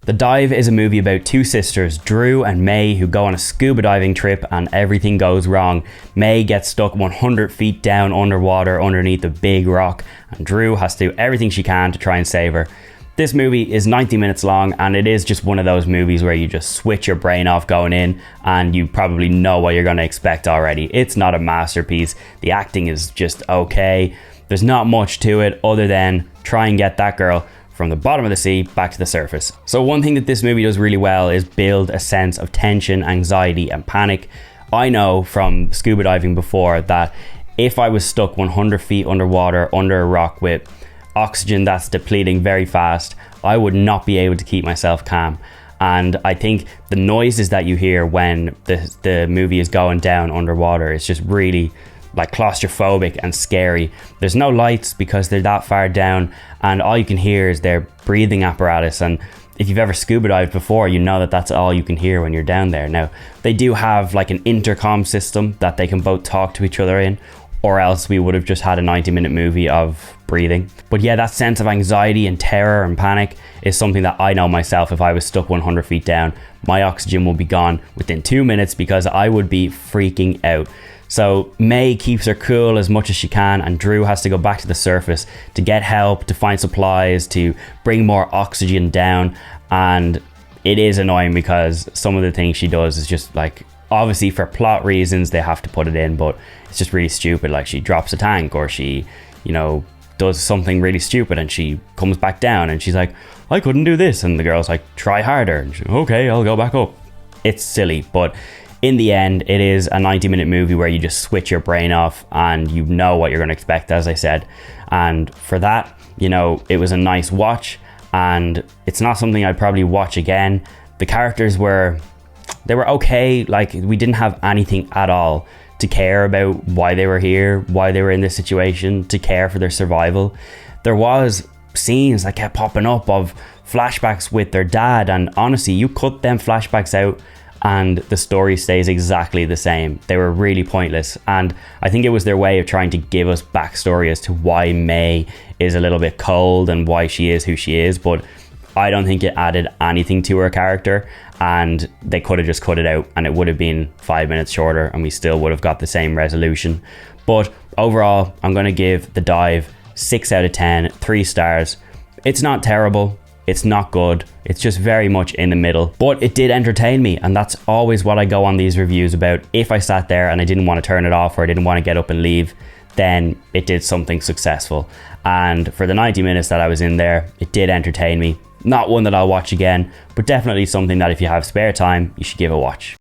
The Dive is a movie about two sisters, Drew and May, who go on a scuba diving trip and everything goes wrong. May gets stuck 100 feet down underwater underneath a big rock, and Drew has to do everything she can to try and save her. This movie is 90 minutes long, and it is just one of those movies where you just switch your brain off going in and you probably know what you're going to expect already. It's not a masterpiece. The acting is just okay. There's not much to it other than try and get that girl from the bottom of the sea back to the surface. So one thing that this movie does really well is build a sense of tension, anxiety and panic. I know from scuba diving before that if I was stuck 100 feet underwater under a rock with oxygen that's depleting very fast, I would not be able to keep myself calm. And I think the noises that you hear when the movie is going down underwater is just really like claustrophobic and scary. There's no lights because they're that far down, and all you can hear is their breathing apparatus. And if you've ever scuba dived before, you know that that's all you can hear when you're down there. Now, they do have like an intercom system that they can both talk to each other in, or else we would have just had a 90-minute movie of breathing. But yeah, that sense of anxiety and terror and panic is something that I know myself. If I was stuck 100 feet down, my oxygen will be gone within 2 minutes because I would be freaking out. So May keeps her cool as much as she can, and Drew has to go back to the surface to get help, to find supplies, to bring more oxygen down. And it is annoying because some of the things she does is just like, obviously for plot reasons they have to put it in, but it's just really stupid. Like she drops a tank, or she, you know, does something really stupid and she comes back down and she's like, I couldn't do this, and the girl's like, try harder, and she's like, okay, I'll go back up. It's silly, but in the end it is a 90-minute movie where you just switch your brain off and you know what you're going to expect, as I said. And for that, you know, it was a nice watch, and it's not something I'd probably watch again. The characters were okay. Like, we didn't have anything at all to care about why they were here, why they were in this situation, to care for their survival. There was scenes that kept popping up of flashbacks with their dad, and honestly, you cut them flashbacks out and the story stays exactly the same. They were really pointless, and I think it was their way of trying to give us backstory as to why May is a little bit cold and why she is who she is, but I don't think it added anything to her character, and they could have just cut it out and it would have been 5 minutes shorter and we still would have got the same resolution. But overall, I'm going to give The Dive 6 out of 10, 3 stars. It's not terrible, it's not good, it's just very much in the middle, but it did entertain me, and that's always what I go on these reviews about. If I sat there and I didn't want to turn it off, or I didn't want to get up and leave, then it did something successful. And for the 90 minutes that I was in there, it did entertain me. Not one that I'll watch again, but definitely something that if you have spare time, you should give a watch.